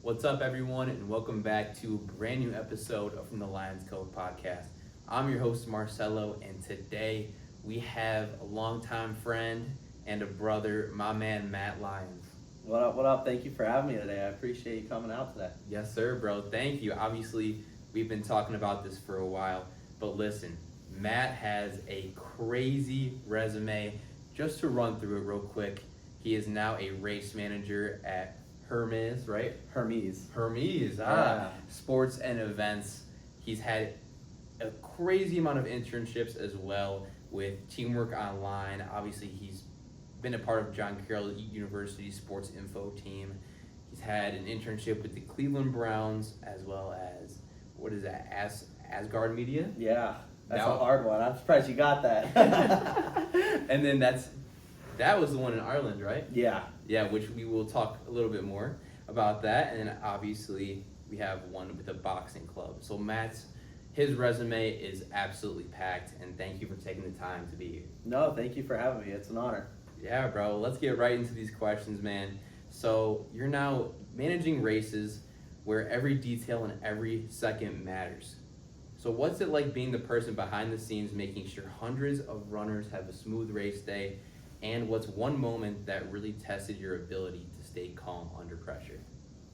What's up, everyone, and welcome back to a brand new episode of From the Lions Cove podcast. I'm your host, Marcelo, and today we have a longtime friend and a brother, my man, Matt Lyons. What up, what up? Thank you for having me today. I appreciate you coming out today. Yes, sir, bro. Thank you. Obviously, we've been talking about this for a while, but listen, Matt has a crazy resume. Just to run through it real quick, he is now a race manager at Hermes, right? Hermes. Sports and events. He's had a crazy amount of internships as well with Teamwork Online. Obviously, he's been a part of John Carroll University Sports Info team. He's had an internship with the Cleveland Browns as well as, what is that, Asgard Media? Yeah, that's a hard one. I'm surprised you got that. And then that was the one in Ireland, right? Yeah. Yeah, which we will talk a little bit more about that. And then obviously we have one with a boxing club. So his resume is absolutely packed, and thank you for taking the time to be here. No, thank you for having me. It's an honor. Yeah, bro. Let's get right into these questions, man. So you're now managing races where every detail and every second matters. So what's it like being the person behind the scenes making sure hundreds of runners have a smooth race day? And what's one moment that really tested your ability to stay calm under pressure?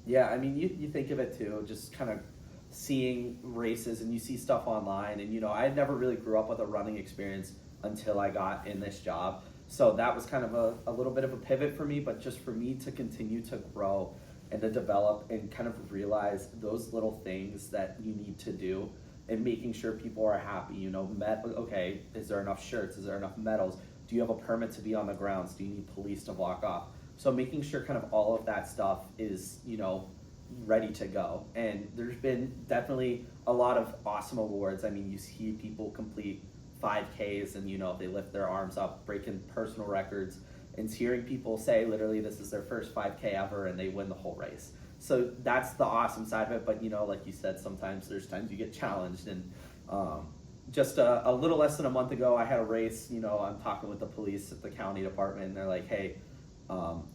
Yeah, I mean, you think of it too, just kind of seeing races and you see stuff online. And, I never really grew up with a running experience until I got in this job. So that was kind of a little bit of a pivot for me, but just for me to continue to grow and to develop and kind of realize those little things that you need to do and making sure people are happy, okay, is there enough shirts? Is there enough medals? Do you have a permit to be on the grounds? Do you need police to block off? So making sure kind of all of that stuff is, ready to go. And there's been definitely a lot of awesome awards. I mean, you see people complete 5Ks and, they lift their arms up, breaking personal records, and hearing people say literally this is their first 5K ever and they win the whole race. So that's the awesome side of it. But, like you said, sometimes there's times you get challenged. And just a little less than a month ago, I had a race. I'm talking with the police at the county department, and they're like, hey,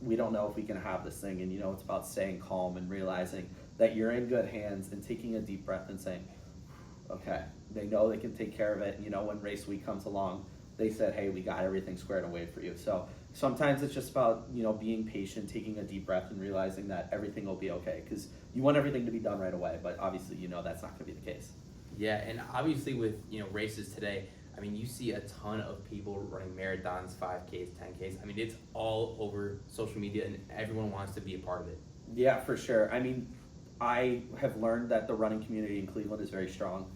we don't know if we can have this thing. And, it's about staying calm and realizing that you're in good hands and taking a deep breath and saying, okay, they know they can take care of it. When race week comes along, they said, hey, we got everything squared away for you. So sometimes it's just about, being patient, taking a deep breath and realizing that everything will be okay, because you want everything to be done right away. But obviously, that's not going to be the case. Yeah, and obviously with, races today, I mean, you see a ton of people running marathons, 5Ks, 10Ks. I mean, it's all over social media, and everyone wants to be a part of it. Yeah, for sure. I mean, I have learned that the running community in Cleveland is very strong.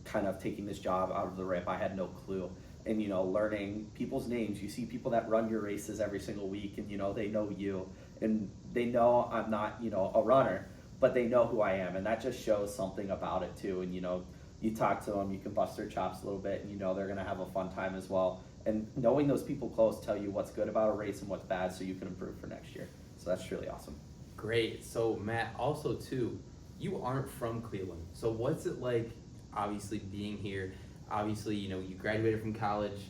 Kind of taking this job out of the rip, I had no clue. And, learning people's names. You see people that run your races every single week, and, they know you. And they know I'm not, a runner, but they know who I am. And that just shows something about it, too. And, you talk to them, you can bust their chops a little bit, and they're going to have a fun time as well. And knowing those people close tell you what's good about a race and what's bad so you can improve for next year. So that's really awesome. Great. So, Matt, also, too, you aren't from Cleveland. So what's it like, obviously, being here? Obviously, you graduated from college.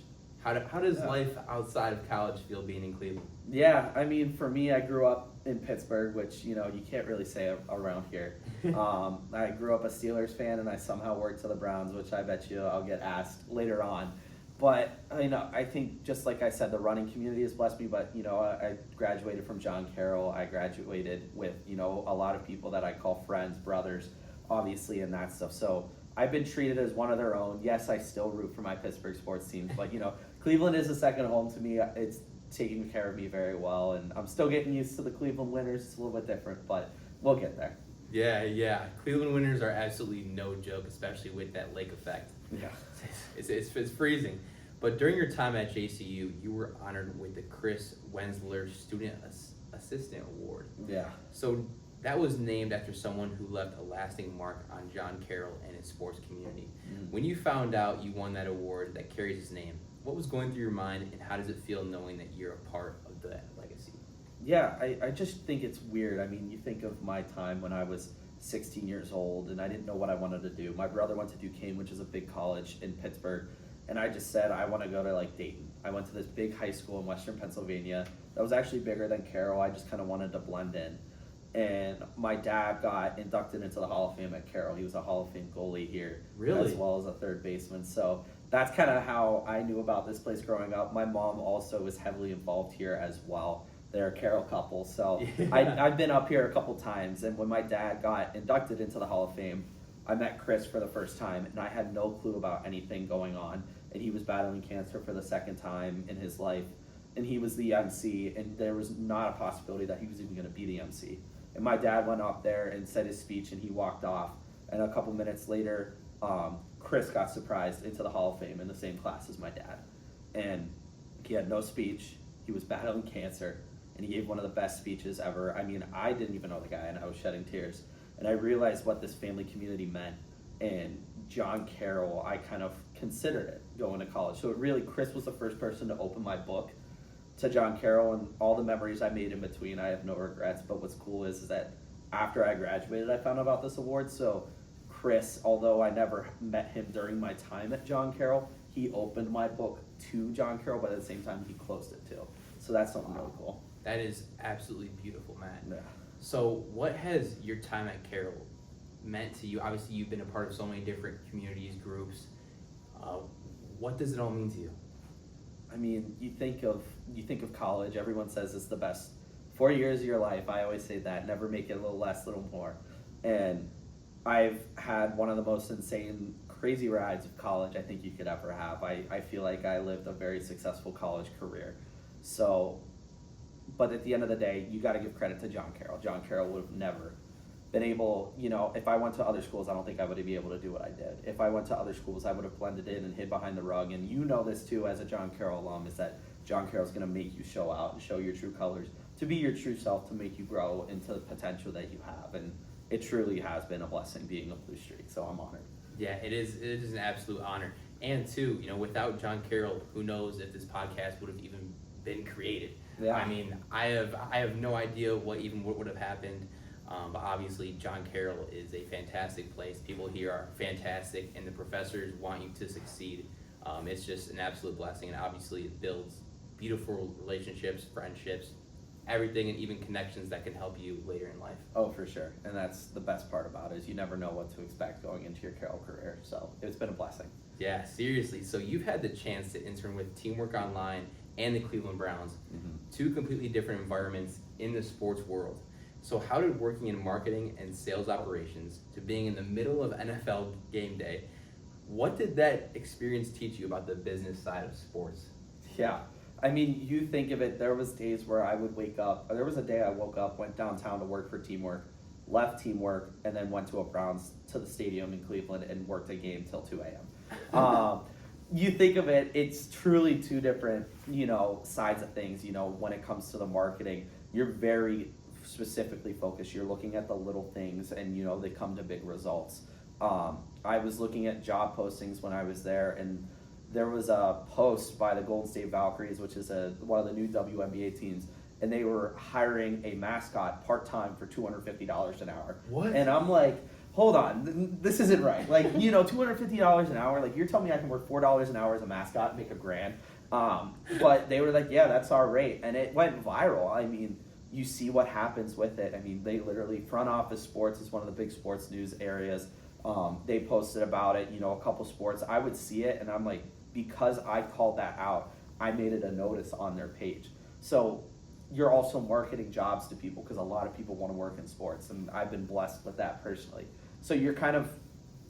How does life outside of college feel being in Cleveland? Yeah, I mean, for me, I grew up in Pittsburgh, which, you can't really say around here. I grew up a Steelers fan, and I somehow worked to the Browns, which I bet you I'll get asked later on. But, I think, just like I said, the running community has blessed me. But, I graduated from John Carroll. I graduated with, a lot of people that I call friends, brothers, obviously, and that stuff. So I've been treated as one of their own. Yes, I still root for my Pittsburgh sports teams, but, Cleveland is a second home to me. It's taking care of me very well, and I'm still getting used to the Cleveland winters. It's a little bit different, but we'll get there. Yeah. Cleveland winters are absolutely no joke, especially with that lake effect. Yeah. It's freezing. But during your time at JCU, you were honored with the Chris Wensler Student Assistant Award. Yeah. So that was named after someone who left a lasting mark on John Carroll and his sports community. When you found out you won that award that carries his name, what was going through your mind, and how does it feel knowing that you're a part of that legacy? Yeah, I just think it's weird. I mean, you think of my time when I was 16 years old and I didn't know what I wanted to do. My brother went to Duquesne, which is a big college in Pittsburgh, and I just said I want to go to Dayton. I went to this big high school in Western Pennsylvania that was actually bigger than Carroll. I just kind of wanted to blend in. and my dad got inducted into the Hall of Fame at Carroll. He was a Hall of Fame goalie here, Really? as well as a third baseman. So that's kind of how I knew about this place growing up. My mom also was heavily involved here as well. They're a Carroll couple, so Yeah. I've been up here a couple times. And when my dad got inducted into the Hall of Fame, I met Chris for the first time, and I had no clue about anything going on. And he was battling cancer for the second time in his life, and he was the MC, and there was not a possibility that he was even going to be the MC. And my dad went up there and said his speech, and he walked off. And a couple minutes later, Chris got surprised into the Hall of Fame in the same class as my dad. And he had no speech. He was battling cancer, and he gave one of the best speeches ever. I mean, I didn't even know the guy, and I was shedding tears. And I realized what this family community meant. And John Carroll, I kind of considered it going to college. So it really, Chris was the first person to open my book to John Carroll, and all the memories I made in between, I have no regrets. But what's cool is that after I graduated, I found out about this award. So Chris, although I never met him during my time at John Carroll, he opened my book to John Carroll, but at the same time, he closed it too. So that's something really cool. That is absolutely beautiful, Matt. Yeah. So what has your time at Carroll meant to you? Obviously, you've been a part of so many different communities, groups. What does it all mean to you? I mean, you think of college. Everyone says it's the best 4 years of your life. I always say that. Never make it a little less, a little more. And I've had one of the most insane, crazy rides of college I think you could ever have. I feel like I lived a very successful college career. So, but at the end of the day, you got to give credit to John Carroll. John Carroll would have never been able, if I went to other schools, I don't think I would be able to do what I did. If I went to other schools, I would have blended in and hid behind the rug. And you know this too as a John Carroll alum, is that John Carroll's going to make you show out and show your true colors, to be your true self, to make you grow into the potential that you have. And it truly has been a blessing being a Blue Streak, so I'm honored. Yeah, it is an absolute honor. And too, without John Carroll, who knows if this podcast would have even been created. Yeah. I mean, I have no idea what would have happened. But obviously, John Carroll is a fantastic place. People here are fantastic, and the professors want you to succeed. It's just an absolute blessing, and obviously it builds beautiful relationships, friendships, everything, and even connections that can help you later in life. Oh, for sure. And that's the best part about it, is you never know what to expect going into your Carroll career. So it's been a blessing. Yeah, seriously. So you've had the chance to intern with Teamwork Online and the Cleveland Browns, two completely different environments in the sports world. So how did working in marketing and sales operations to being in the middle of NFL game day, what did that experience teach you about the business side of sports? Yeah. I mean, you think of it, there was days where I would wake up, there was a day I woke up, went downtown to work for Teamwork, left Teamwork, and then went to the stadium in Cleveland and worked a game till 2 a.m. You think of it, it's truly two different, sides of things. When it comes to the marketing, you're very specifically focused. You're looking at the little things, and they come to big results. I was looking at job postings when I was there, and there was a post by the Golden State Valkyries, which is one of the new WNBA teams, and they were hiring a mascot part-time for $250 an hour. What? And I'm like, hold on, this isn't right. Like, $250 an hour, like, you're telling me I can work $4 an hour as a mascot and make $1,000. But they were like, yeah, that's our rate. And it went viral. I mean, you see what happens with it. I mean, they literally, Front Office Sports is one of the big sports news areas. They posted about it, a couple sports. I would see it, and I'm like, because I called that out, I made it a notice on their page. So you're also marketing jobs to people, because a lot of people want to work in sports, and I've been blessed with that personally. So you're kind of,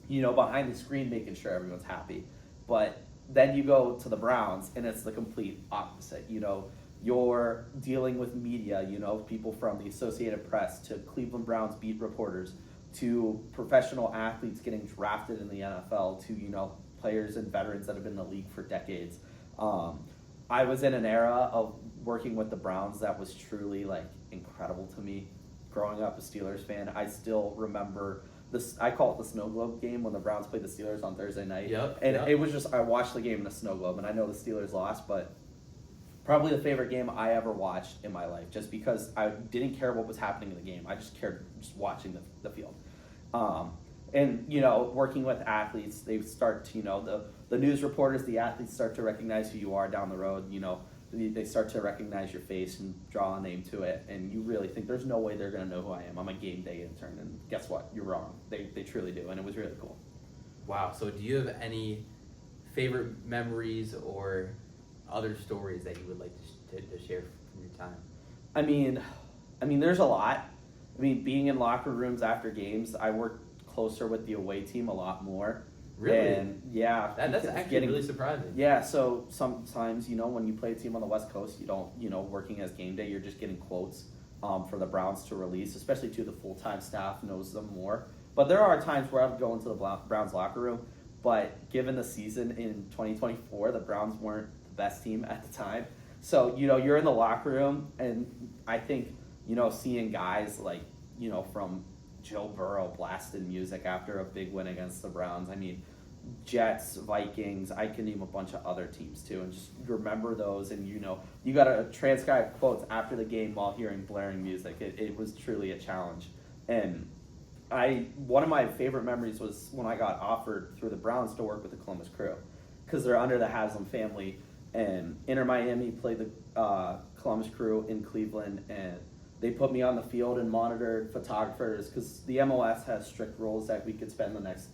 behind the screen making sure everyone's happy. But then you go to the Browns, and it's the complete opposite. You're dealing with media, people from the Associated Press to Cleveland Browns beat reporters to professional athletes getting drafted in the NFL to, players and veterans that have been in the league for decades. I was in an era of working with the Browns that was truly incredible to me. Growing up a Steelers fan, I still remember this. I call it the snow globe game when the Browns played the Steelers on Thursday night. It was just, I watched the game in a snow globe, and I know the Steelers lost, but probably the favorite game I ever watched in my life, just because I didn't care what was happening in the game. I just cared just watching the field. And, working with athletes, they start to, the news reporters, the athletes start to recognize who you are down the road. they start to recognize your face and draw a name to it, and you really think there's no way they're going to know who I am. I'm a game day intern, and guess what? You're wrong. They truly do, and it was really cool. Wow. So do you have any favorite memories or other stories that you would like to share from your time? I mean, there's a lot. I mean, being in locker rooms after games, I work closer with the away team a lot more. Really? And yeah. That's actually really surprising. Yeah, so sometimes, when you play a team on the West Coast, you don't, working as game day, you're just getting quotes for the Browns to release, especially to the full-time staff knows them more. But there are times where I would go into the Browns locker room, but given the season in 2024, the Browns weren't the best team at the time. So, you're in the locker room, and I think, seeing guys like, from Joe Burrow blasting music after a big win against the Browns. I mean, Jets, Vikings, I can name a bunch of other teams too, and just remember those. And you got to transcribe quotes after the game while hearing blaring music. It was truly a challenge. And one of my favorite memories was when I got offered through the Browns to work with the Columbus Crew, because they're under the Haslam family. And Inter Miami played the Columbus Crew in Cleveland, and they put me on the field and monitored photographers, because the MLS has strict rules that we could spend the next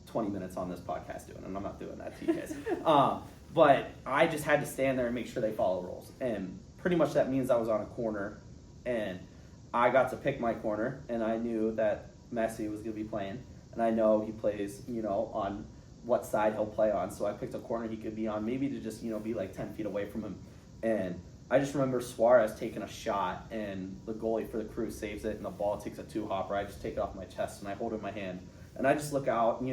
20 minutes on this podcast doing, and I'm not doing that to you guys. But I just had to stand there and make sure they follow rules. And pretty much that means I was on a corner, and I got to pick my corner, and I knew that Messi was going to be playing, and I know he plays, on what side he'll play on. So I picked a corner he could be on, maybe to just, be like 10 feet away from him. And I just remember Suarez taking a shot, and the goalie for the Crew saves it, and the ball takes a two-hopper. I just take it off my chest, and I hold it in my hand. And I just look out,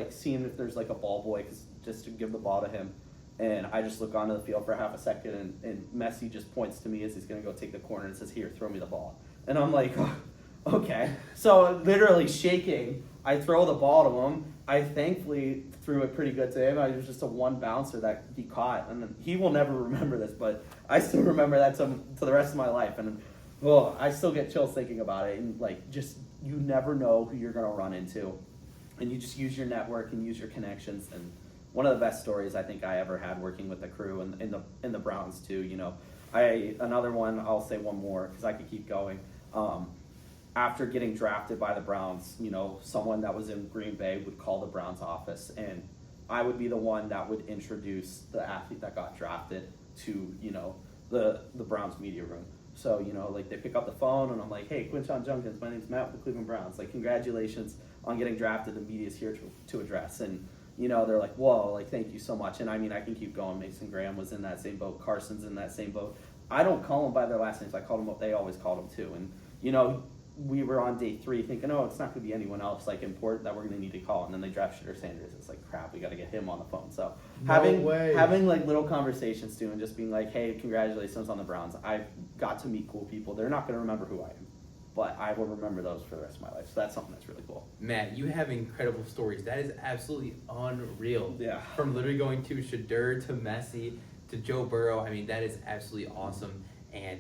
seeing if there's like a ball boy, just to give the ball to him. And I just look onto the field for half a second, and Messi just points to me as he's going to go take the corner and says, "Here, throw me the ball." And I'm like, oh, okay. So literally shaking, I throw the ball to him. I thankfully threw it pretty good to him. It was just a one bouncer that he caught. And then he will never remember this, but I still remember that to the rest of my life. And I still get chills thinking about it. And you never know who you're going to run into. And you just use your network and use your connections. And one of the best stories I think I ever had working with the Crew and in the Browns too. Another one, I'll say one more because I could keep going. After getting drafted by the Browns, someone that was in Green Bay would call the Browns office, and I would be the one that would introduce the athlete that got drafted to, the Browns media room. So, they pick up the phone, and I'm like, "Hey, Quinshon Judkins, my name's Matt with the Cleveland Browns. congratulations on getting drafted. The media's here to address." And, they're like, "Whoa, thank you so much." And I mean, I can keep going. Mason Graham was in that same boat. Carson's in that same boat. I don't call them by their last names. I call them what they always called them too. And, we were on day 3 thinking, "Oh, it's not going to be anyone else important that we're going to need to call." And then they draft Shedeur Sanders. It's like, crap, we got to get him on the phone. So having little conversations too, and just being like, "Hey, congratulations on the Browns. I've got to meet cool people. They're not going to remember who I am, but I will remember those for the rest of my life." So that's something that's really cool. Matt, you have incredible stories. That is absolutely unreal. Yeah. From literally going to Shedeur to Messi to Joe Burrow. I mean, that is absolutely awesome. And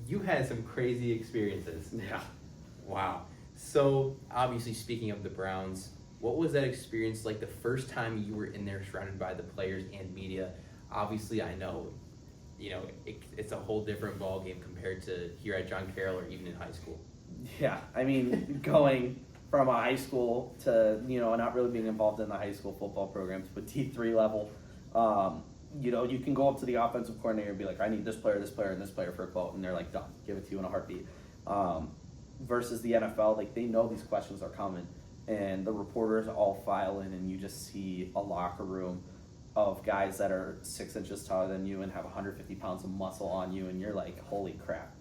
you had some crazy experiences. Yeah. Wow. So, obviously, speaking of the Browns, what was that experience like the first time you were in there surrounded by the players and media? Obviously, I know, it's a whole different ballgame compared to here at John Carroll or even in high school. Yeah. I mean, going from a high school to, not really being involved in the high school football programs, but D3 level, you can go up to the offensive coordinator and be like, "I need this player, and this player for a quote," and they're like, "Done. Give it to you in a heartbeat." Versus the NFL, they know these questions are coming, and the reporters all file in, and you just see a locker room of guys that are 6 inches taller than you and have 150 pounds of muscle on you, and you're like, "Holy crap."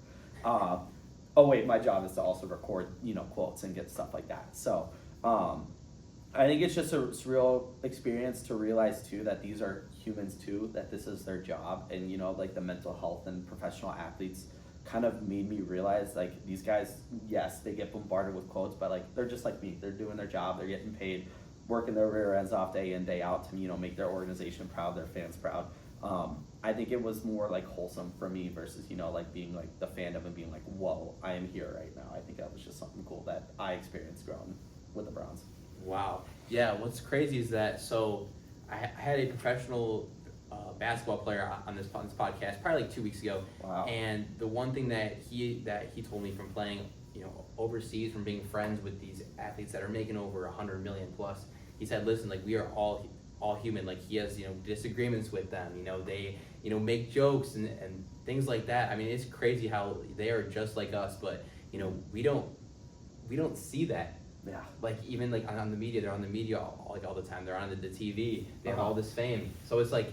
Oh wait, my job is to also record, quotes and get stuff like that. So I think it's just a surreal experience to realize too that these are humans too, that this is their job, and the mental health and professional athletes kind of made me realize these guys, yes, they get bombarded with quotes, but they're just like me. They're doing their job. They're getting paid, working their rear ends off day in, day out to make their organization proud, their fans proud. I think it was more wholesome for me versus being the fandom and being like, "Whoa, I am here right now." I think that was just something cool that I experienced growing with the Browns. Wow. Yeah. What's crazy is that I had a professional basketball player on this podcast probably like 2 weeks ago. Wow. And the one thing that he told me from playing, overseas, from being friends with these athletes that are making over 100 million plus, he said, listen, like, we are all human. Like, he has disagreements with them. They make jokes and things like that. I mean, it's crazy how they are just like us, but we don't see that. Yeah. Like, even like on the media, they're on the media all the time. They're on the TV. They have all this fame. So it's like,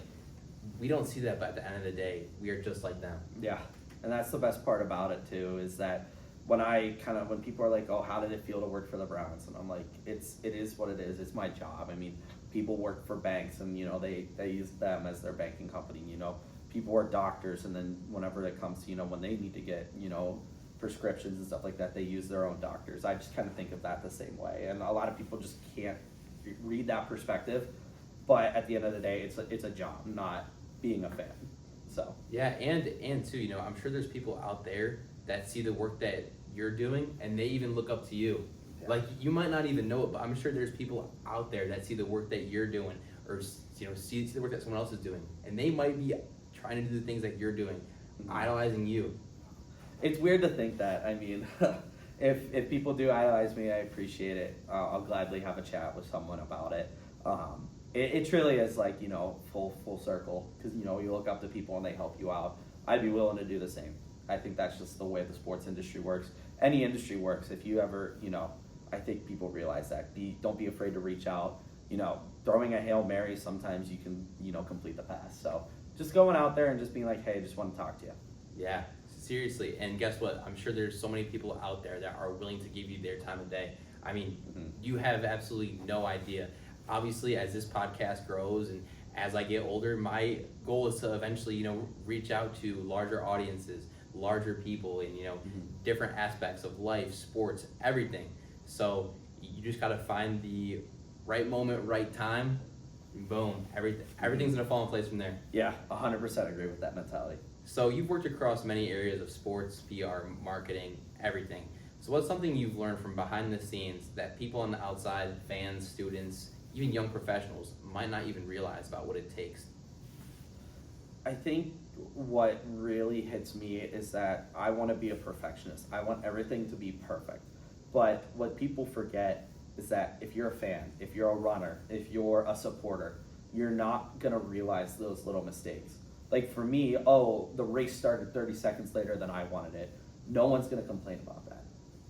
we don't see that, but at the end of the day, we are just like them. Yeah, and that's the best part about it too, is that when people are like, oh, how did it feel to work for the Browns? And I'm like, it is what it is. It's my job. I mean, people work for banks and, they use them as their banking company. People are doctors, and then whenever it comes to, when they need to get, prescriptions and stuff like that, they use their own doctors. I just kind of think of that the same way. And a lot of people just can't read that perspective. But at the end of the day, it's a job, not being a fan. So yeah, and too, I'm sure there's people out there that see the work that you're doing, and they even look up to you. Yeah. Like, you might not even know it, but I'm sure there's people out there that see the work that you're doing, or see the work that someone else is doing, and they might be trying to do the things that you're doing, idolizing you. It's weird to think that. I mean, if people do idolize me, I appreciate it. I'll gladly have a chat with someone about it. It truly is like, full circle, because, you look up to people and they help you out. I'd be willing to do the same. I think that's just the way the sports industry works. Any industry works. If you ever, I think people realize that. Don't be afraid to reach out. Throwing a Hail Mary, sometimes you can, complete the pass. So just going out there and just being like, hey, I just want to talk to you. Yeah, seriously. And guess what? I'm sure there's so many people out there that are willing to give you their time of day. I mean, you have absolutely no idea. Obviously, as this podcast grows and as I get older, my goal is to eventually, reach out to larger audiences, larger people, and, different aspects of life, sports, everything. So you just got to find the right moment, right time, and boom, everything's going to fall in place from there. Yeah, 100% agree with that mentality. So you've worked across many areas of sports, PR, marketing, everything. So what's something you've learned from behind the scenes that people on the outside, fans, students, even young professionals, might not even realize about what it takes? I think what really hits me is that I want to be a perfectionist. I want everything to be perfect. But what people forget is that if you're a fan, if you're a runner, if you're a supporter, you're not going to realize those little mistakes. Like for me, the race started 30 seconds later than I wanted it. No one's going to complain about that.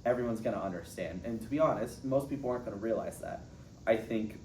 Everyone's going to understand. And to be honest, most people aren't going to realize that. I think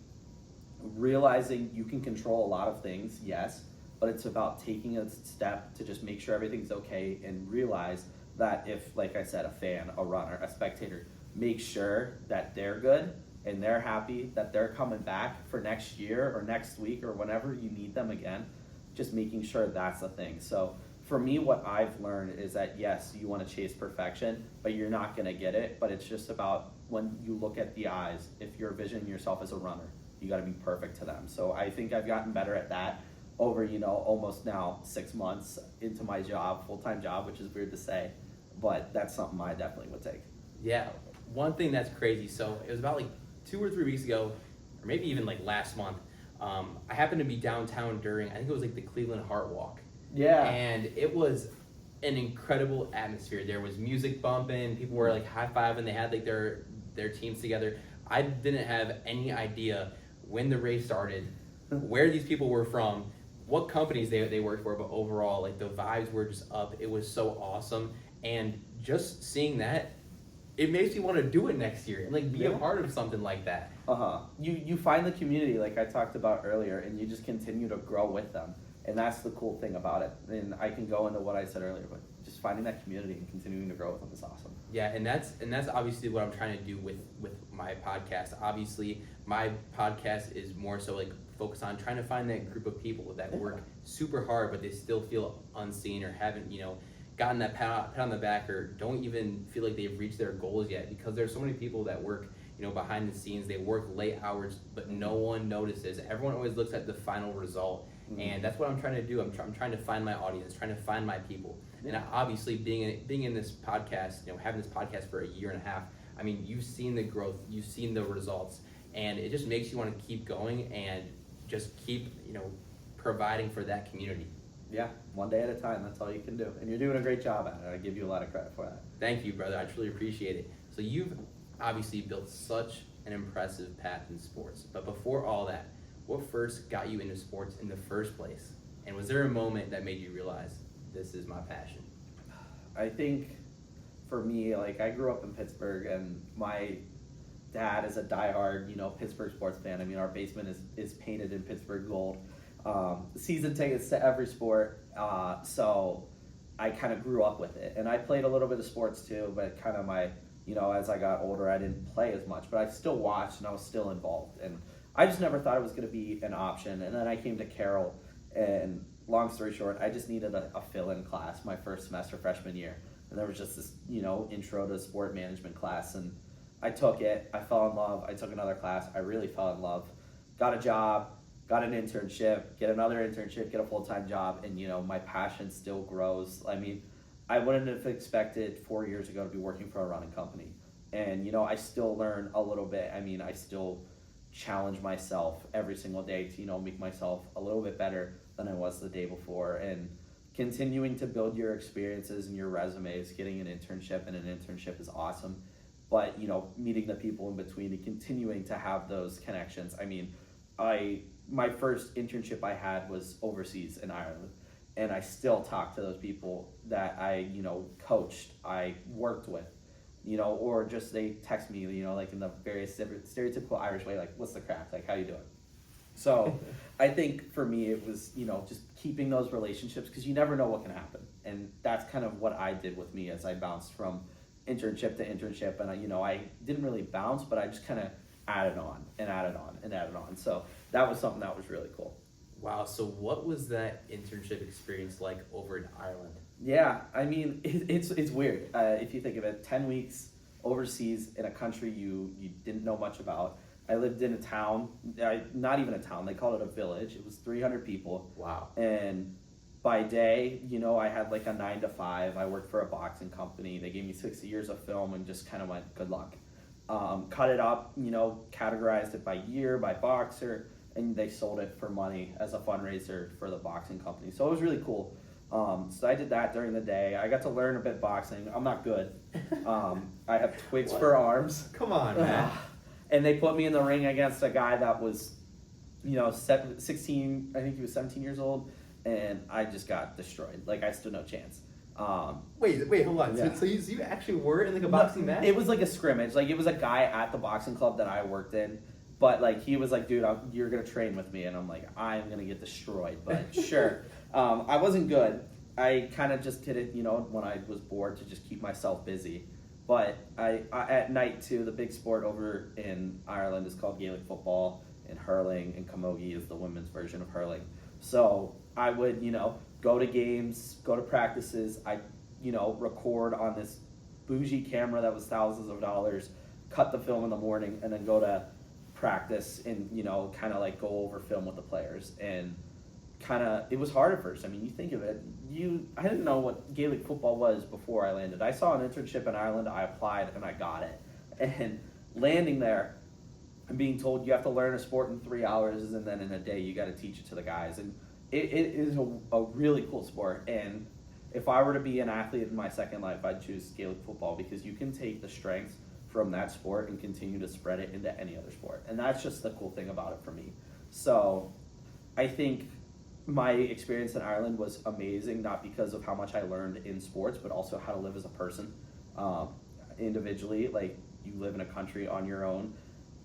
realizing you can control a lot of things, yes, but it's about taking a step to just make sure everything's okay and realize that if, like I said, a fan, a runner, a spectator, make sure that they're good and they're happy, that they're coming back for next year or next week or whenever you need them again, just making sure that's the thing. So for me, what I've learned is that, yes, you want to chase perfection, but you're not going to get it. But it's just about when you look at the eyes, if you're envisioning yourself as a runner, you got to be perfect to them. So I think I've gotten better at that over, almost now 6 months into my job, full-time job, which is weird to say, but that's something I definitely would take. Yeah, one thing that's crazy, so it was about like 2 or 3 weeks ago, or maybe even like last month, I happened to be downtown during, I think it was like the Cleveland Heart Walk. Yeah. And it was an incredible atmosphere. There was music bumping, people were like high-fiving, they had like their teams together. I didn't have any idea when the race started, where these people were from, what companies they worked for, but overall, like, the vibes were just up. It was so awesome. And just seeing that, it makes you want to do it next year and like be a part of something like that. You find the community like I talked about earlier, and you just continue to grow with them, and that's the cool thing about it. And I can go into what I said earlier, but just finding that community and continuing to grow with them is awesome. Yeah, and that's obviously what I'm trying to do with my podcast. Obviously, my podcast is more so like focused on trying to find that group of people that work super hard, but they still feel unseen or haven't, gotten that pat on the back or don't even feel like they've reached their goals yet, because there's so many people that work, behind the scenes. They work late hours, but no one notices. Everyone always looks at the final result. And that's what I'm trying to do. I'm trying to find my audience, trying to find my people. And obviously being in this podcast, having this podcast for 1.5 years, I mean, you've seen the growth, you've seen the results, and it just makes you want to keep going and just keep, providing for that community. Yeah, one day at a time. That's all you can do, and you're doing a great job at it. I give you a lot of credit for that. Thank you, brother. I truly appreciate it. So you've obviously built such an impressive path in sports. But before all that, what first got you into sports in the first place? And was there a moment that made you realize this is my passion? I think for me, like, I grew up in Pittsburgh, and my dad is a diehard, Pittsburgh sports fan. I mean, our basement is painted in Pittsburgh gold. Season tickets to every sport. So I kind of grew up with it. And I played a little bit of sports too, but kind of as I got older, I didn't play as much, but I still watched and I was still involved. And I just never thought it was going to be an option. And then I came to Carroll, and long story short, I just needed a fill-in class my first semester freshman year. And there was just this, intro to sport management class. And I took it. I fell in love. I took another class. I really fell in love. Got a job, got an internship, get another internship, get a full-time job. And, my passion still grows. I mean, I wouldn't have expected 4 years ago to be working for a running company. And, I still learn a little bit. I mean, I still challenge myself every single day to, make myself a little bit better than I was the day before. And continuing to build your experiences and your resumes, getting an internship, and an internship is awesome. But, meeting the people in between and continuing to have those connections. I mean, my first internship I had was overseas in Ireland. And I still talk to those people that I, coached, I worked with, or just they text me, like in the various stereotypical Irish way, like, what's the crack? Like, how you doing? So I think for me, it was, just keeping those relationships, because you never know what can happen. And that's kind of what I did with me as I bounced from internship to internship. And I didn't really bounce, but I just kind of added on and added on and added on. So that was something that was really cool. Wow, so what was that internship experience like over in Ireland? Yeah, I mean, it's weird. If you think of it, 10 weeks overseas in a country you didn't know much about. I lived in a town, not even a town, they called it a village. It was 300 people. Wow. And by day, I had like a 9 to 5. I worked for a boxing company. They gave me 60 years of film and just kind of went, good luck. Cut it up, categorized it by year, by boxer, and they sold it for money as a fundraiser for the boxing company. So it was really cool. So I did that during the day. I got to learn a bit boxing. I'm not good. I have twigs for arms. Come on, man. And they put me in the ring against a guy that was, 16, I think he was 17 years old, and I just got destroyed. Like, I stood no chance. Wait, hold on. Yeah. So you actually were in like a boxing match? It was like a scrimmage. Like, it was a guy at the boxing club that I worked in. But, like, he was like, dude, you're going to train with me. And I'm like, I'm going to get destroyed. But sure. I wasn't good. I kind of just did it, when I was bored to just keep myself busy. But I at night, too, the big sport over in Ireland is called Gaelic football, and hurling, and camogie is the women's version of hurling. So I would, go to games, go to practices. I, record on this bougie camera that was thousands of dollars, cut the film in the morning, and then go to practice and kind of like go over film with the players. And kind of it was hard at first. I mean, you think of it, I didn't know what Gaelic football was before I landed. I saw an internship in Ireland, I applied, and I got it. And landing there and being told you have to learn a sport in 3 hours, and then in a day you got to teach it to the guys. And it is a really cool sport. And if I were to be an athlete in my second life, I'd choose Gaelic football, because you can take the strengths from that sport and continue to spread it into any other sport. And that's just the cool thing about it for me. So I think my experience in Ireland was amazing, not because of how much I learned in sports, but also how to live as a person individually. Like, you live in a country on your own.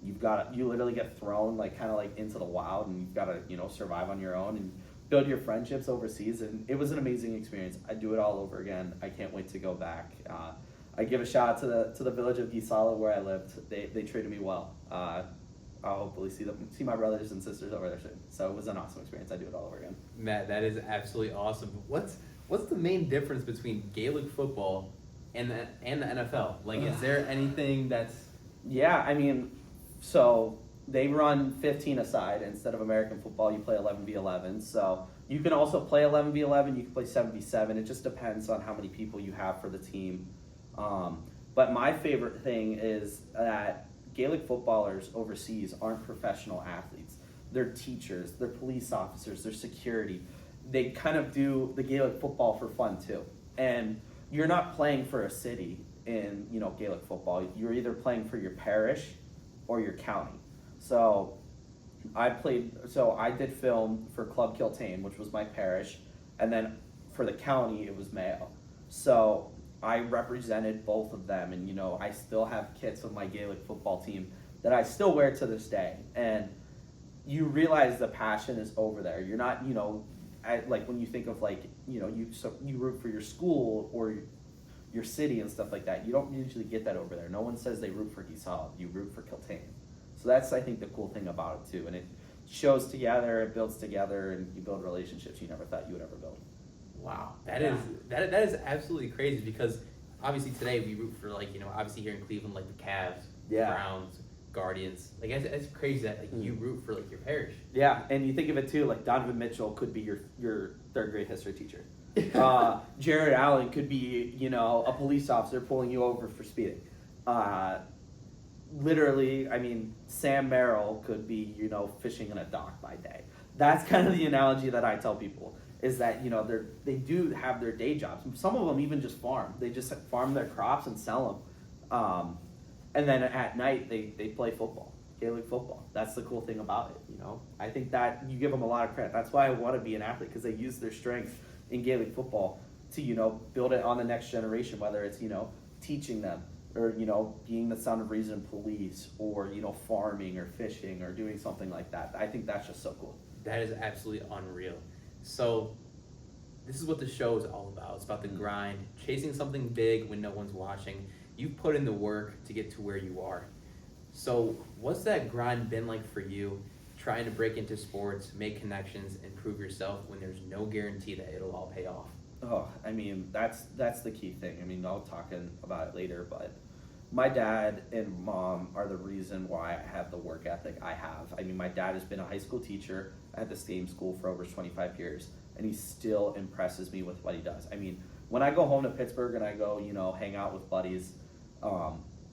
You literally get thrown kind of into the wild, and you've got to, survive on your own and build your friendships overseas. And it was an amazing experience. I'd do it all over again. I can't wait to go back. I give a shout out to the village of Gisala where I lived. They treated me well. I'll hopefully see my brothers and sisters over there soon. So it was an awesome experience. I do it all over again. Matt, that is absolutely awesome. What's the main difference between Gaelic football and the NFL? Like, is there anything that's... Yeah, I mean, so they run 15 aside. Instead of American football, you play 11v11. So you can also play 11v11. You can play 7v7. It just depends on how many people you have for the team. But my favorite thing is that Gaelic footballers overseas aren't professional athletes. their teachers, their police officers, their security. They kind of do the Gaelic football for fun too. And you're not playing for a city in, you know, Gaelic football. You're either playing for your parish or your county. So I did film for Club Kiltane, which was my parish, and then for the county it was Mayo. So I represented both of them, and you know, I still have kits of my Gaelic football team that I still wear to this day. And you realize the passion is over there. You're not, you know, like when you think of like, you know, you root for your school or your city and stuff like that. You don't usually get that over there. No one says they root for Esau. You root for Kiltane. So that's, I think, the cool thing about it too. And it shows together, it builds together, and you build relationships you never thought you would ever build. Wow, that is absolutely crazy, because obviously today we root for, like, you know, obviously here in Cleveland, like the Cavs, Browns, Guardians. Like it's crazy that like you root for like your parish. Yeah, and you think of it too, like Donovan Mitchell could be your third grade history teacher. Jared Allen could be, you know, a police officer pulling you over for speeding. Literally, I mean, Sam Merrill could be, you know, fishing in a dock by day. That's kind of the analogy that I tell people, is that, you know, they do have their day jobs. Some of them even just farm. They just farm their crops and sell them. And then at night, they play football, Gaelic football. That's the cool thing about it, you know. I think that you give them a lot of credit. That's why I want to be an athlete, because they use their strength in Gaelic football to, you know, build it on the next generation, whether it's, you know, teaching them, or, you know, being the sound of reason police, or, you know, farming or fishing or doing something like that. I think that's just so cool. That is absolutely unreal. So this is what the show is all about. It's about the grind, chasing something big when no one's watching. You've put in the work to get to where you are. So what's that grind been like for you, trying to break into sports, make connections, and prove yourself when there's no guarantee that it'll all pay off? Oh, I mean, that's the key thing. I mean, I'll talk about it later, but my dad and mom are the reason why I have the work ethic I have. I mean, my dad has been a high school teacher at the same school for over 25 years, and he still impresses me with what he does. I mean, when I go home to Pittsburgh and I go, you know, hang out with buddies,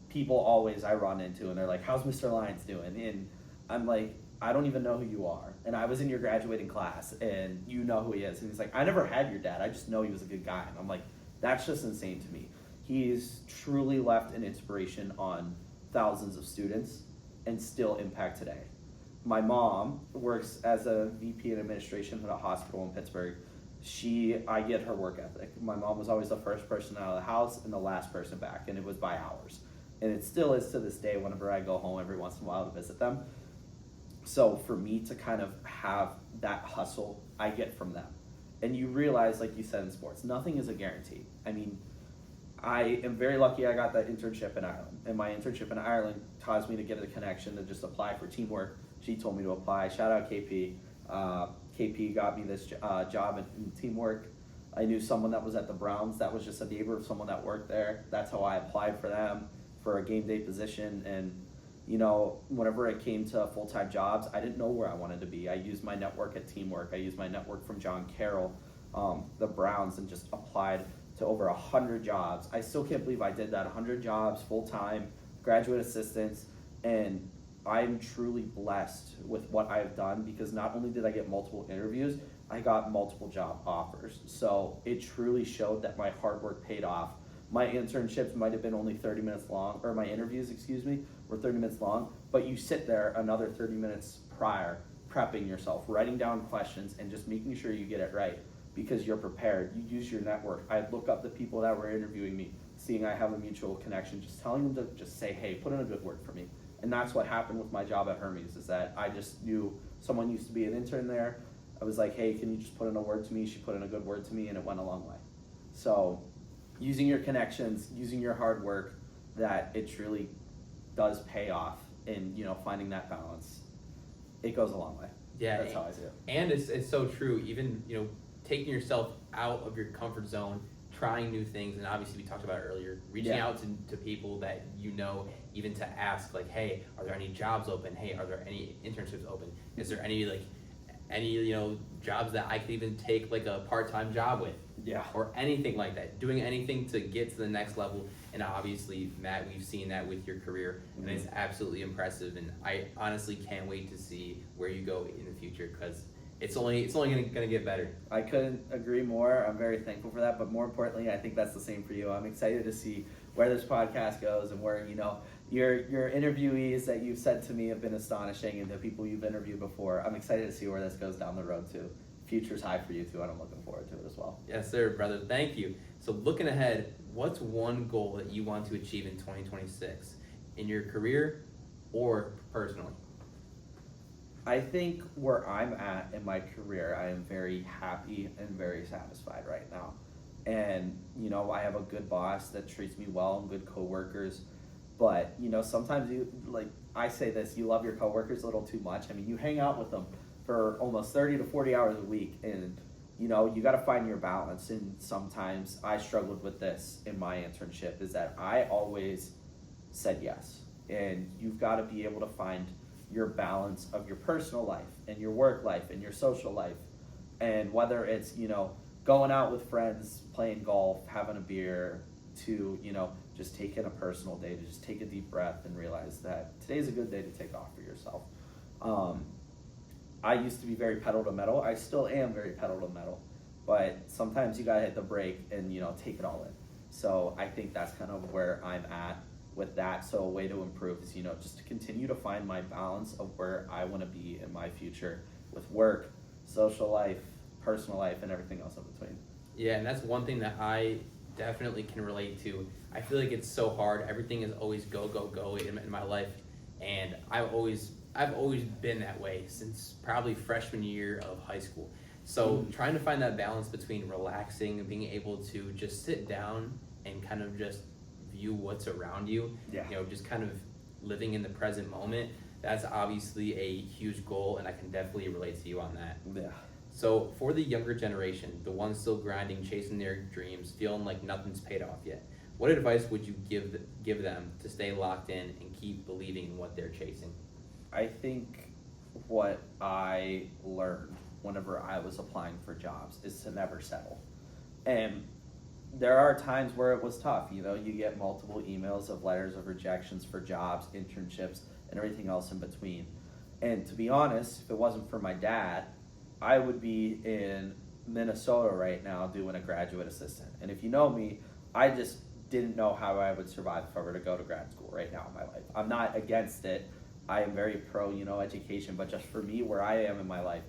people always I run into, and they're like, "How's Mr. Lyons doing?" And I'm like, "I don't even know who you are. And I was in your graduating class, and you know who he is." And he's like, "I never had your dad. I just know he was a good guy." And I'm like, that's just insane to me. He's truly left an inspiration on thousands of students and still impact today. My mom works as a VP in administration at a hospital in Pittsburgh. I get her work ethic. My mom was always the first person out of the house and the last person back, and it was by hours. And it still is to this day whenever I go home every once in a while to visit them. So for me to kind of have that hustle, I get from them. And you realize, like you said in sports, nothing is a guarantee. I mean, I am very lucky I got that internship in Ireland. And my internship in Ireland caused me to get a connection to just apply for teamwork. She told me to apply. Shout out KP. KP got me this job in teamwork. I knew someone that was at the Browns that was just a neighbor of someone that worked there. That's how I applied for them for a game day position. And, you know, whenever it came to full-time jobs, I didn't know where I wanted to be. I used my network at Teamwork. I used my network from John Carroll, the Browns, and just applied to over 100 jobs. I still can't believe I did that. 100 jobs, full-time, graduate assistants, and I'm truly blessed with what I've done, because not only did I get multiple interviews, I got multiple job offers. So it truly showed that my hard work paid off. My internships might have been only 30 minutes long, or my interviews, were 30 minutes long, but you sit there another 30 minutes prior, prepping yourself, writing down questions, and just making sure you get it right, because you're prepared. You use your network. I look up the people that were interviewing me, seeing I have a mutual connection, just telling them to just say, "Hey, put in a good word for me." And that's what happened with my job at Hermes, is that I just knew someone used to be an intern there. I was like, "Hey, can you just put in a word to me?" She put in a good word to me, and it went a long way. So using your connections, using your hard work, that it truly does pay off, and, you know, finding that balance, it goes a long way. Yeah, that's how I see it. And it's so true. Even, you know, taking yourself out of your comfort zone, trying new things, and obviously we talked about it earlier, reaching out to people that you know, even to ask, like, "Hey, are there any jobs open? Hey, are there any internships open? Is there any, like, any, jobs that I could even take like a part-time job with. Yeah. Or anything like that. Doing anything to get to the next level. And obviously, Matt, we've seen that with your career, and it's absolutely impressive. And I honestly can't wait to see where you go in the future, because it's only gonna get better. I couldn't agree more. I'm very thankful for that. But more importantly, I think that's the same for you. I'm excited to see where this podcast goes and where, your interviewees that you've said to me have been astonishing, and the people you've interviewed before. I'm excited to see where this goes down the road too. Future's high for you too, and I'm looking forward to it as well. Yes, sir, brother. Thank you. So looking ahead, what's one goal that you want to achieve in 2026 in your career or personally? I think where I'm at in my career, I am very happy and very satisfied right now. And, I have a good boss that treats me well and good coworkers. But, sometimes I say this, you love your coworkers a little too much. I mean, you hang out with them for almost 30 to 40 hours a week, and you got to find your balance. And sometimes I struggled with this in my internship, is that I always said yes, and you've got to be able to find your balance of your personal life and your work life and your social life. And whether it's going out with friends, playing golf, having a beer, to just taking a personal day to just take a deep breath and realize that today's a good day to take off for yourself. I used to be very pedal to metal. I still am very pedal to metal, but sometimes you gotta hit the brake and take it all in. So I think that's kind of where I'm at with that. So a way to improve is just to continue to find my balance of where I want to be in my future with work, social life, personal life, and everything else in between. Yeah, and that's one thing that I definitely can relate to. I feel like it's so hard. Everything is always go, go, go in my life, and I've always been that way since probably freshman year of high school. So trying to find that balance between relaxing and being able to just sit down and kind of just view what's around you, just kind of living in the present moment, that's obviously a huge goal, and I can definitely relate to you on that. Yeah. So for the younger generation, the ones still grinding, chasing their dreams, feeling like nothing's paid off yet, what advice would you give them to stay locked in and keep believing in what they're chasing? I think what I learned whenever I was applying for jobs is to never settle. And there are times where it was tough. You get multiple emails of letters of rejections for jobs, internships, and everything else in between. And to be honest, if it wasn't for my dad, I would be in Minnesota right now doing a graduate assistant. And if you know me, I just didn't know how I would survive if I were to go to grad school right now in my life. I'm not against it. I am very pro, education, but just for me, where I am in my life,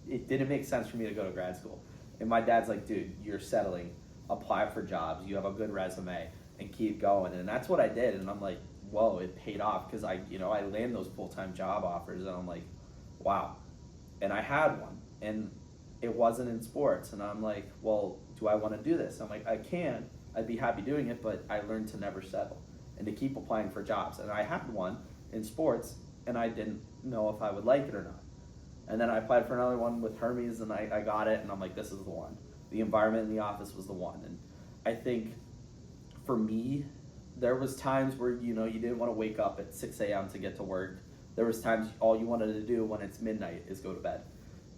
it didn't make sense for me to go to grad school. And my dad's like, dude, you're settling, apply for jobs, you have a good resume, and keep going. And that's what I did. And I'm like, whoa, it paid off, because I land those full-time job offers, and I'm like, wow. And I had one, and it wasn't in sports. And I'm like, well, do I want to do this? I'm like, I can. I'd be happy doing it, but I learned to never settle and to keep applying for jobs. And I had one in sports, and I didn't know if I would like it or not. And then I applied for another one with Hermes, and I got it, and I'm like, this is the one. The environment in the office was the one. And I think for me, there was times where, you didn't want to wake up at 6 a.m. to get to work. There was times all you wanted to do when it's midnight is go to bed.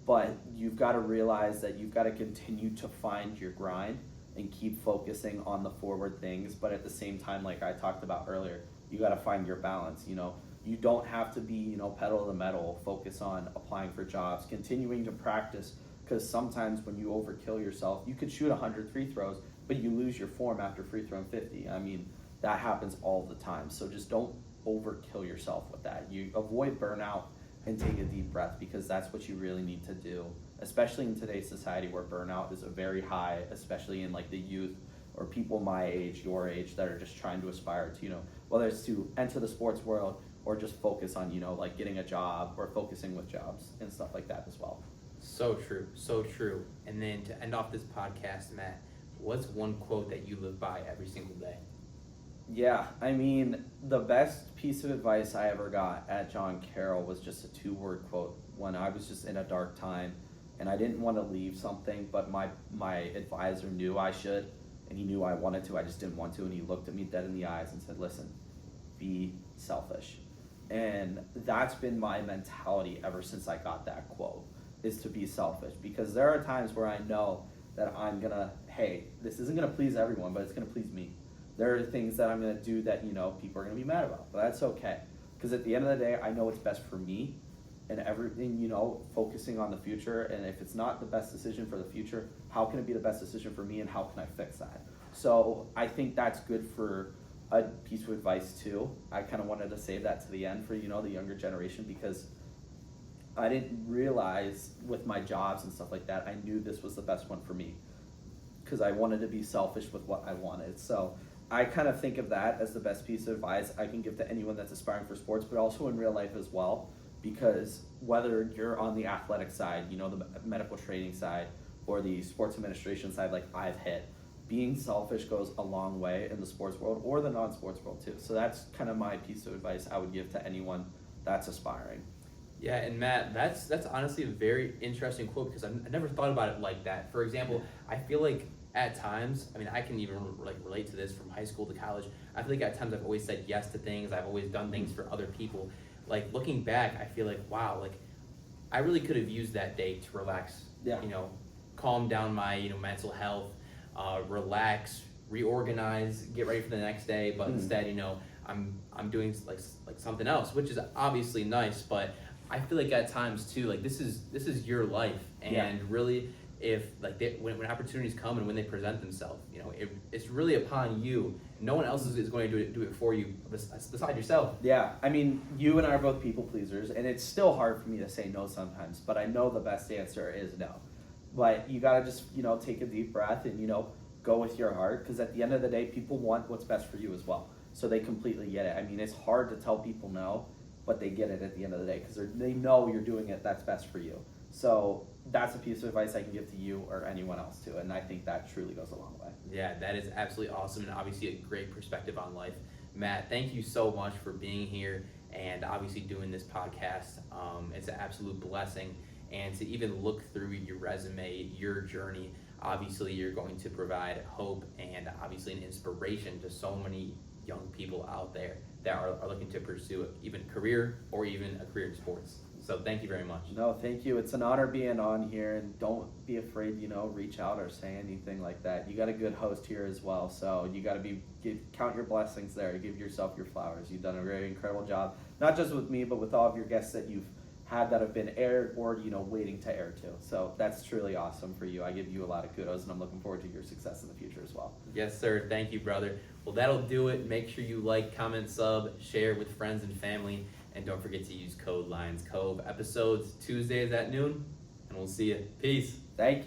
But you've got to realize that you've got to continue to find your grind and keep focusing on the forward things. But at the same time, like I talked about earlier, you got to find your balance. You don't have to be, pedal to the metal, focus on applying for jobs, continuing to practice, because sometimes when you overkill yourself, you could shoot 100 free throws, but you lose your form after free throwing 50. I mean, that happens all the time. So just don't overkill yourself with that. You avoid burnout and take a deep breath, because that's what you really need to do, especially in today's society where burnout is very high, especially in like the youth or people my age, your age, that are just trying to aspire to, whether it's to enter the sports world or just focus on, like getting a job or focusing with jobs and stuff like that as well. So true, so true. And then to end off this podcast, Matt, what's one quote that you live by every single day? Yeah, I mean, the best piece of advice I ever got at John Carroll was just a 2-word quote when I was just in a dark time and I didn't want to leave something, but my advisor knew I should, and he knew I wanted to, I just didn't want to, and he looked at me dead in the eyes and said, listen, be selfish. And that's been my mentality ever since I got that quote. is to be selfish, because there are times where I know that I'm gonna, hey, this isn't gonna please everyone, but it's gonna please me. There are things that I'm gonna do that, you know, people are gonna be mad about, but that's okay. Because at the end of the day, I know what's best for me, and everything, you know, focusing on the future. And if it's not the best decision for the future, how can it be the best decision for me, and how can I fix that? So I think that's good for a piece of advice too. I kind of wanted to save that to the end for, you know, the younger generation, because I didn't realize with my jobs and stuff like that, I knew this was the best one for me, because I wanted to be selfish with what I wanted. So I kind of think of that as the best piece of advice I can give to anyone that's aspiring for sports, but also in real life as well. Because whether you're on the athletic side, you know, the medical training side, or the sports administration side, like I've hit, being selfish goes a long way in the sports world or the non-sports world too. So that's kind of my piece of advice I would give to anyone that's aspiring. Yeah, and Matt, that's honestly a very interesting quote, because I never thought about it like that. For example, I feel like at times, I mean, I can even like relate to this from high school to college. I feel like at times I've always said yes to things. I've always done things for other people. Like looking back, I feel like, wow, like I really could have used that day to relax. Yeah. You know, calm down my, you know, mental health, relax, reorganize, get ready for the next day. But instead, you know, I'm doing like something else, which is obviously nice. But I feel like at times too, like this is your life, and really, if like when opportunities come and when they present themselves, you know, it's really upon you. No one else is going to do it for you beside yourself. Yeah, I mean, you and I are both people pleasers, and it's still hard for me to say no sometimes, but I know the best answer is no. But you gotta just, you know, take a deep breath and, you know, go with your heart, because at the end of the day, people want what's best for you as well. So they completely get it. I mean, it's hard to tell people no, but they get it at the end of the day, because they know you're doing it that's best for you. So that's a piece of advice I can give to you or anyone else too, and I think that truly goes a long way. Yeah, that is absolutely awesome, and obviously a great perspective on life. Matt, thank you so much for being here and obviously doing this podcast. It's an absolute blessing, and to even look through your resume, your journey, obviously you're going to provide hope and obviously an inspiration to so many young people out there that are looking to pursue even career or even a career in sports. So thank you very much. No, thank you. It's an honor being on here, and don't be afraid, you know, reach out or say anything like that. You got a good host here as well, so you got to count your blessings there. Give yourself your flowers. You've done a very incredible job, not just with me, but with all of your guests that you've had that have been aired or, you know, waiting to air too. So that's truly awesome for you. I give you a lot of kudos, and I'm looking forward to your success in the future as well. Yes, sir. Thank you, brother. Well, that'll do it. Make sure you like, comment, sub, share with friends and family. And don't forget to use code Lyons Cove. Episodes Tuesdays at noon, and we'll see you. Peace. Thank you.